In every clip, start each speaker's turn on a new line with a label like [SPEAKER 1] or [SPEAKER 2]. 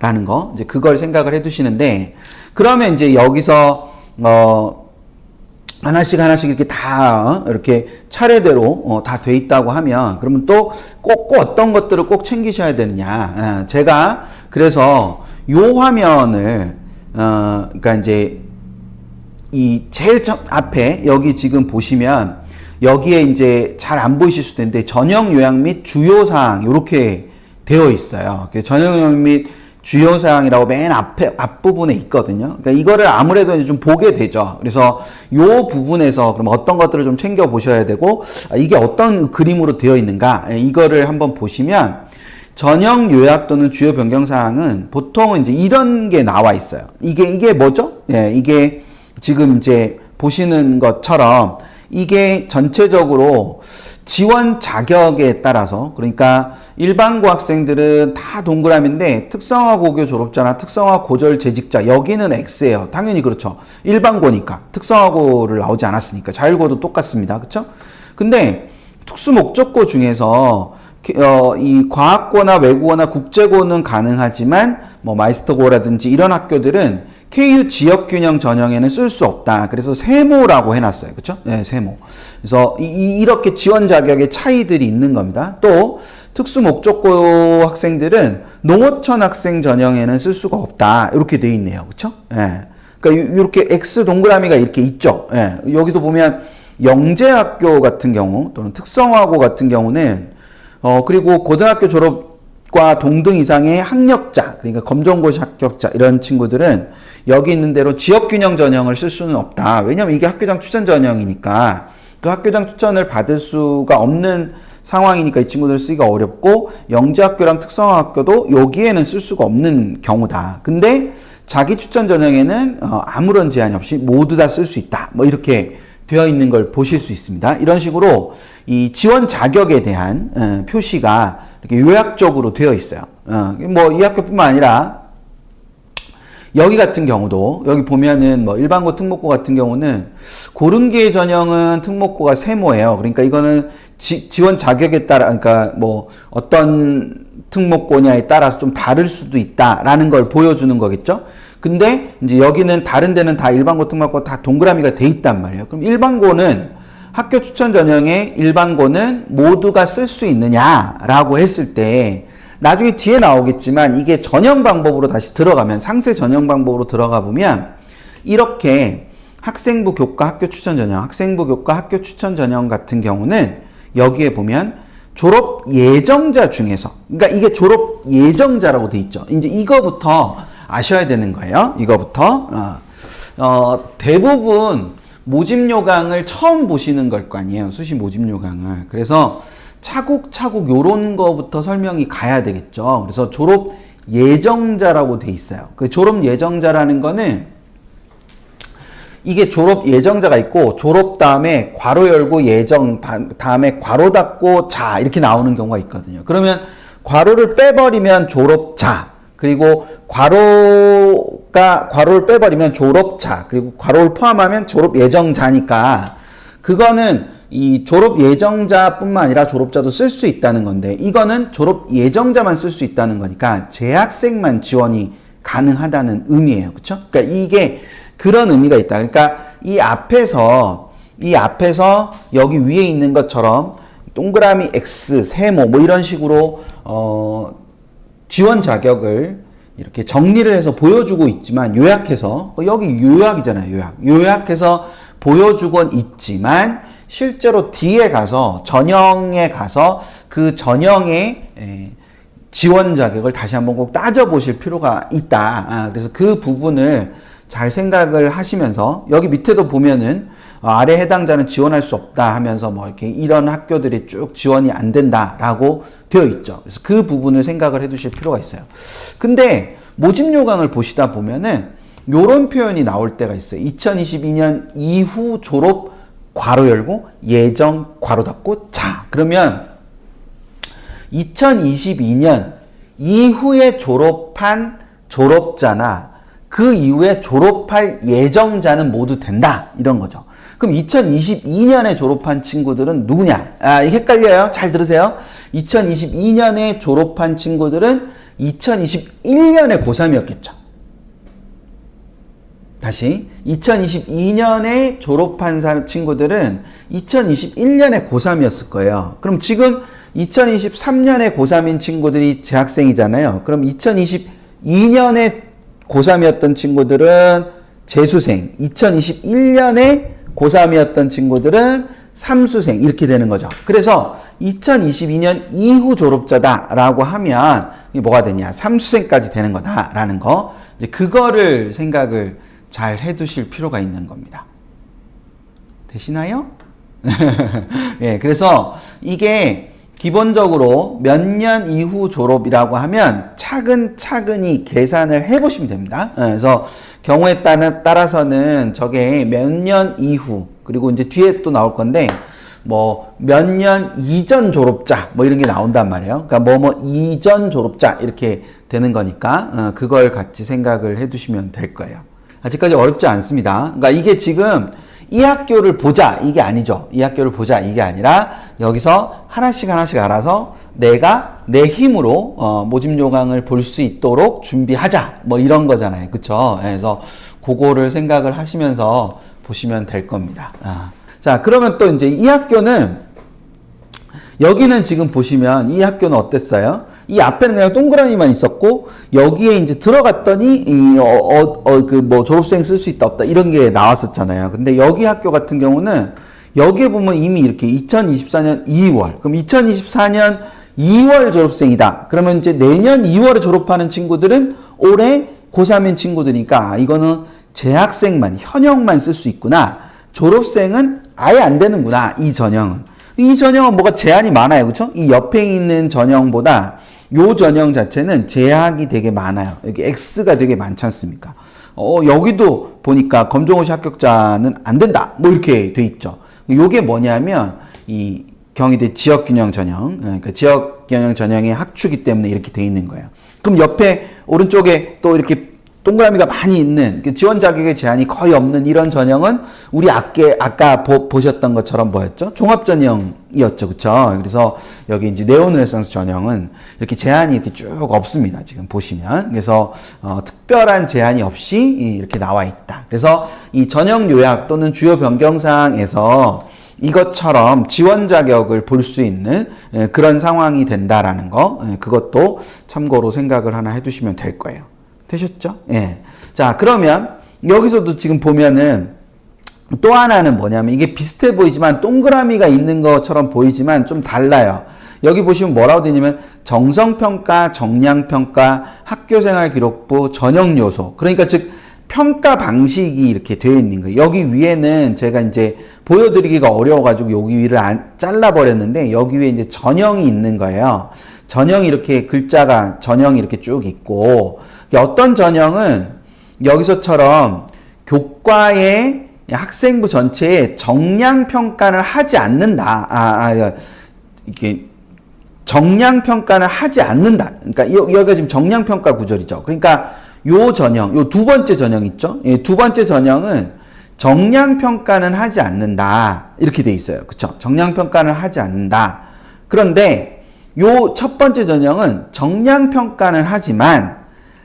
[SPEAKER 1] 라는 거, 이제 그걸 생각을 해 두시는데, 그러면 이제 여기서, 하나씩 이렇게 다, 이렇게 차례대로, 다 돼 있다고 하면, 그러면 또 꼭 어떤 것들을 꼭 챙기셔야 되느냐. 제가, 그래서 요 화면을, 그러니까 이제, 이 제일 앞에, 여기 지금 보시면, 여기에 이제 잘 안 보이실 수도 있는데, 전형 요약 및 주요사항, 요렇게 되어 있어요. 전형 요약 및 주요사항이라고 맨 앞부분에 있거든요. 그러니까 이거를 아무래도 이제 좀 보게 되죠. 그래서 요 부분에서 그럼 어떤 것들을 좀 챙겨 보셔야 되고, 이게 어떤 그림으로 되어 있는가, 이거를 한번 보시면, 전형 요약 또는 주요 변경사항은 보통은 이제 이런 게 나와 있어요. 이게 뭐죠? 예, 이게 지금 이제 보시는 것처럼 이게 전체적으로 지원 자격에 따라서, 그러니까 일반고 학생들은 다 동그라미인데 특성화 고교 졸업자나 특성화 고졸 재직자, 여기는 X예요. 당연히 그렇죠. 일반고니까. 특성화고를 나오지 않았으니까. 자율고도 똑같습니다. 그렇죠? 근데 특수 목적고 중에서 이 과학고나 외국어나 국제고는 가능하지만 뭐 마이스터고라든지 이런 학교들은 KU 지역균형 전형에는 쓸 수 없다. 그래서 세모라고 해놨어요. 그렇죠? 네, 세모. 그래서 이렇게 지원 자격의 차이들이 있는 겁니다. 또 특수 목적고 학생들은 농어촌 학생 전형에는 쓸 수가 없다. 이렇게 돼 있네요. 그렇죠? 예. 그러니까 이렇게 X 동그라미가 이렇게 있죠. 예. 여기도 보면 영재학교 같은 경우 또는 특성화고 같은 경우는 그리고 고등학교 졸업과 동등 이상의 학력자, 그러니까 검정고시 합격자 이런 친구들은 여기 있는 대로 지역균형 전형을 쓸 수는 없다. 왜냐면 이게 학교장 추천 전형이니까 그 학교장 추천을 받을 수가 없는 상황이니까 이 친구들 쓰기가 어렵고, 영재학교랑 특성화학교도 여기에는 쓸 수가 없는 경우다. 근데 자기 추천 전형에는 아무런 제한이 없이 모두 다 쓸 수 있다. 뭐 이렇게 되어 있는 걸 보실 수 있습니다. 이런 식으로 이 지원 자격에 대한 표시가 이렇게 요약적으로 되어 있어요. 뭐 이 학교뿐만 아니라 여기 같은 경우도, 여기 보면은 뭐 일반고 특목고 같은 경우는 고른계 전형은 특목고가 세모예요. 그러니까 이거는 지원 자격에 따라, 그러니까 뭐 어떤 특목고냐에 따라서 좀 다를 수도 있다라는 걸 보여주는 거겠죠. 근데 이제 여기는 다른 데는 다 일반고 특목고 다 동그라미가 돼 있단 말이에요. 그럼 일반고는 학교 추천 전형에 일반고는 모두가 쓸 수 있느냐라고 했을 때, 나중에 뒤에 나오겠지만 이게 전형 방법으로 다시 들어가면, 상세 전형 방법으로 들어가 보면 이렇게 학생부 교과 학교 추천 전형, 학생부 교과 학교 추천 전형 같은 경우는 여기에 보면 졸업 예정자 중에서, 그러니까 이게 졸업 예정자라고 돼 있죠. 이제 이거부터 아셔야 되는 거예요. 이거부터 대부분 모집 요강을 처음 보시는 걸 거 아니에요. 수시 모집 요강을. 그래서 차곡차곡 요런 거부터 설명이 가야 되겠죠. 그래서 졸업 예정자라고 돼 있어요. 그 졸업 예정자라는 거는 이게 졸업 예정자가 있고, 졸업 다음에 괄호 열고 예정 다음에 괄호 닫고 자 이렇게 나오는 경우가 있거든요. 그러면 괄호를 빼버리면 졸업자, 그리고 괄호를 빼버리면 졸업자, 그리고 괄호를 포함하면 졸업 예정자니까 그거는 이 졸업 예정자뿐만 아니라 졸업자도 쓸 수 있다는 건데, 이거는 졸업 예정자만 쓸 수 있다는 거니까 재학생만 지원이 가능하다는 의미예요. 그렇죠? 그러니까 이게 그런 의미가 있다. 그러니까 이 앞에서 여기 위에 있는 것처럼 동그라미 X, 세모 뭐 이런 식으로 지원 자격을 이렇게 정리를 해서 보여주고 있지만, 요약해서 여기 요약이잖아요. 요약해서 보여주곤 있지만 실제로 뒤에 가서 전형에 가서 그 전형의 지원 자격을 다시 한번 꼭 따져보실 필요가 있다. 그래서 그 부분을 잘 생각을 하시면서, 여기 밑에도 보면은 아래 해당자는 지원할 수 없다 하면서 뭐 이렇게 이런 학교들이 쭉 지원이 안 된다라고 되어 있죠. 그래서 그 부분을 생각을 해 두실 필요가 있어요. 근데 모집 요강을 보시다 보면은 요런 표현이 나올 때가 있어요. 2022년 이후 졸업 괄호 열고 예정 괄호 닫고 자. 그러면 2022년 이후에 졸업한 졸업자나 그 이후에 졸업할 예정자는 모두 된다. 이런 거죠. 그럼 2022년에 졸업한 친구들은 누구냐? 헷갈려요. 잘 들으세요. 2022년에 졸업한 친구들은 2021년에 고3이었겠죠. 다시 2022년에 졸업한 친구들은 2021년에 고3이었을 거예요. 그럼 지금 2023년에 고3인 친구들이 재학생이잖아요. 그럼 2022년에 고3이었던 친구들은 재수생, 2021년에 고3이었던 친구들은 삼수생 이렇게 되는 거죠. 그래서 2022년 이후 졸업자다라고 하면 이게 뭐가 되냐? 삼수생까지 되는 거다라는 거. 이제 그거를 생각을 잘 해두실 필요가 있는 겁니다. 되시나요? 예, 그래서 이게 기본적으로 몇 년 이후 졸업이라고 하면 차근차근히 계산을 해보시면 됩니다. 그래서 경우에 따라서는 저게 몇 년 이후, 그리고 이제 뒤에 또 나올 건데, 뭐, 몇 년 이전 졸업자, 뭐 이런 게 나온단 말이에요. 그러니까 뭐 이전 졸업자, 이렇게 되는 거니까, 그걸 같이 생각을 해 두시면 될 거예요. 아직까지 어렵지 않습니다. 그러니까 이게 지금 이 학교를 보자, 이게 아니죠. 이 학교를 보자, 이게 아니라, 여기서 하나씩 알아서 내가 내 힘으로, 모집 요강을 볼 수 있도록 준비하자. 뭐 이런 거잖아요. 그쵸? 그래서 그거를 생각을 하시면서 보시면 될 겁니다. 자, 그러면 또 이제 이 학교는, 여기는 지금 보시면 이 학교는 어땠어요? 이 앞에는 그냥 동그라미만 있었고, 여기에 이제 들어갔더니, 졸업생 쓸 수 있다, 없다, 이런 게 나왔었잖아요. 근데 여기 학교 같은 경우는, 여기에 보면 이미 이렇게 2024년 2월, 그럼 2024년 2월 졸업생이다. 그러면 이제 내년 2월에 졸업하는 친구들은 올해 고3인 친구들이니까, 이거는 재학생만, 현역만 쓸 수 있구나. 졸업생은 아예 안 되는구나, 이 전형은. 이 전형은 뭐가 제한이 많아요. 그쵸? 이 옆에 있는 전형보다 요 전형 자체는 제약이 되게 많아요. 여기 X가 되게 많지 않습니까? 여기도 보니까 검정고시 합격자는 안 된다. 뭐 이렇게 돼 있죠. 요게 뭐냐면 이 경희대 지역균형 전형, 그러니까 지역균형 전형의 학추기 때문에 이렇게 돼 있는 거예요. 그럼 옆에 오른쪽에 또 이렇게 동그라미가 많이 있는 지원 자격의 제한이 거의 없는 이런 전형은 우리 아까 보셨던 것처럼 뭐였죠? 종합 전형이었죠, 그렇죠? 그래서 여기 이제 네오르네상스 전형은 이렇게 제한이 이렇게 쭉 없습니다. 지금 보시면 그래서 특별한 제한이 없이 이렇게 나와 있다. 그래서 이 전형 요약 또는 주요 변경사항에서 이것처럼 지원 자격을 볼 수 있는 그런 상황이 된다라는 거, 그것도 참고로 생각을 하나 해두시면 될 거예요. 되셨죠? 예. 자, 그러면 여기서도 지금 보면은 또 하나는 뭐냐면 이게 비슷해 보이지만 동그라미가 있는 것처럼 보이지만 좀 달라요. 여기 보시면 뭐라고 되냐면 정성평가, 정량평가, 학교생활기록부, 전형요소. 그러니까 즉 평가 방식이 이렇게 되어 있는 거예요. 여기 위에는 제가 이제 보여드리기가 어려워가지고 여기 위를 잘라버렸는데 여기 위에 이제 전형이 있는 거예요. 전형이 이렇게 글자가 전형이 이렇게 쭉 있고 어떤 전형은 여기서처럼 교과의 학생부 전체에 정량평가를 하지 않는다. 이렇게 정량평가를 하지 않는다. 그러니까 여기가 지금 정량평가 구절이죠. 그러니까 요 전형, 요 두 번째 전형 있죠? 예, 두 번째 전형은 정량평가는 하지 않는다. 이렇게 돼 있어요. 그쵸? 정량평가는 하지 않는다. 그런데 요 첫 번째 전형은 정량평가는 하지만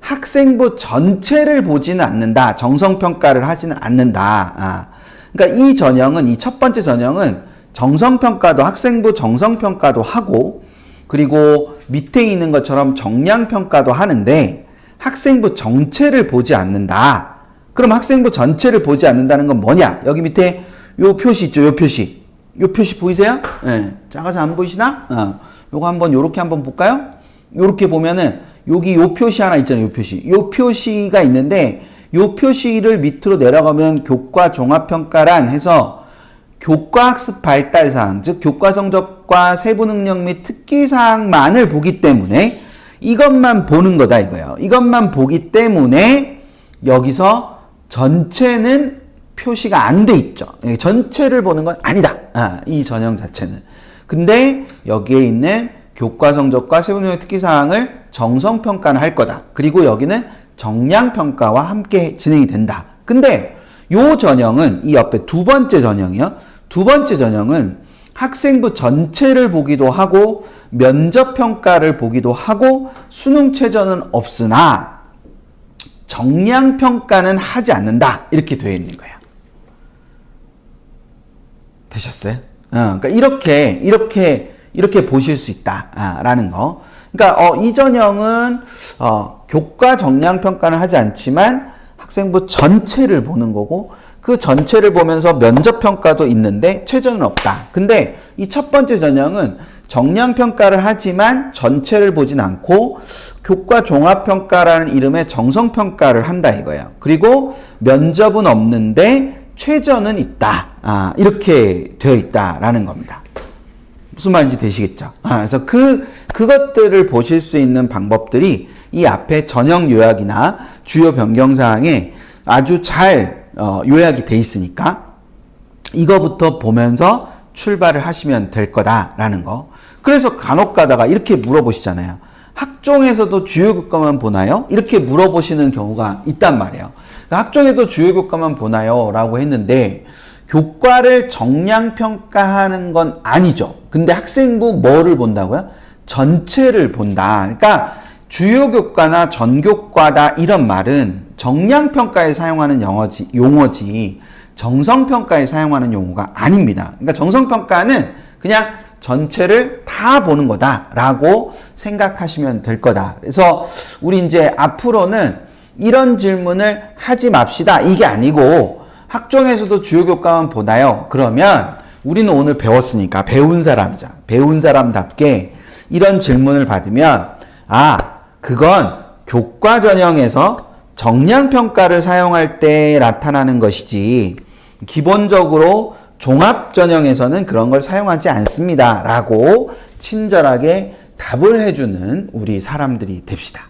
[SPEAKER 1] 학생부 전체를 보지는 않는다. 정성평가를 하지는 않는다. 그러니까 이 전형은, 이 첫 번째 전형은 정성평가도, 학생부 정성평가도 하고, 그리고 밑에 있는 것처럼 정량평가도 하는데, 학생부 전체를 보지 않는다. 그럼 학생부 전체를 보지 않는다는 건 뭐냐? 여기 밑에 요 표시 있죠? 요 표시. 요 표시 보이세요? 네. 작아서 안 보이시나? 요거 한번 요렇게 한번 볼까요? 요렇게 보면은 여기 요 표시 하나 있잖아요. 요 표시. 요 표시가 있는데 요 표시를 밑으로 내려가면 교과 종합평가란 해서 교과학습 발달사항, 즉 교과 성적과 세부 능력 및 특기사항만을 보기 때문에 이것만 보는 거다 이거예요. 이것만 보기 때문에 여기서 전체는 표시가 안 돼 있죠. 전체를 보는 건 아니다. 이 전형 자체는. 근데 여기에 있는 교과 성적과 세부 능력 특기사항을 정성평가는 할 거다. 그리고 여기는 정량평가와 함께 진행이 된다. 근데 요 전형은 이 옆에 두 번째 전형이요. 두 번째 전형은 학생부 전체를 보기도 하고 면접평가를 보기도 하고 수능 최저는 없으나 정량평가는 하지 않는다. 이렇게 되어 있는 거예요. 되셨어요? 그러니까 이렇게 보실 수 있다라는 거. 그러니까 이 전형은 교과 정량평가는 하지 않지만 학생부 전체를 보는 거고 그 전체를 보면서 면접평가도 있는데 최저는 없다. 근데 이 첫 번째 전형은 정량평가를 하지만 전체를 보진 않고 교과 종합평가라는 이름의 정성평가를 한다 이거예요. 그리고 면접은 없는데 최저는 있다. 이렇게 되어 있다라는 겁니다. 무슨 말인지 되시겠죠? 그래서 그것들을 보실 수 있는 방법들이 이 앞에 전형 요약이나 주요 변경사항에 아주 잘 요약이 돼 있으니까 이거부터 보면서 출발을 하시면 될 거다라는 거. 그래서 간혹 가다가 이렇게 물어보시잖아요. 학종에서도 주요 교과만 보나요? 이렇게 물어보시는 경우가 있단 말이에요. 학종에도 주요 교과만 보나요? 라고 했는데 교과를 정량평가하는 건 아니죠. 근데 학생부 뭐를 본다고요? 전체를 본다. 그러니까 주요 교과나 전교과다 이런 말은 정량평가에 사용하는 용어지 정성평가에 사용하는 용어가 아닙니다. 그러니까 정성평가는 그냥 전체를 다 보는 거다라고 생각하시면 될 거다. 그래서 우리 이제 앞으로는 이런 질문을 하지 맙시다. 이게 아니고 학종에서도 주요 교과만 보나요? 그러면 우리는 오늘 배웠으니까 배운 사람이자 배운 사람답게 이런 질문을 받으면 그건 교과 전형에서 정량평가를 사용할 때 나타나는 것이지 기본적으로 종합 전형에서는 그런 걸 사용하지 않습니다. 라고 친절하게 답을 해주는 우리 사람들이 됩시다.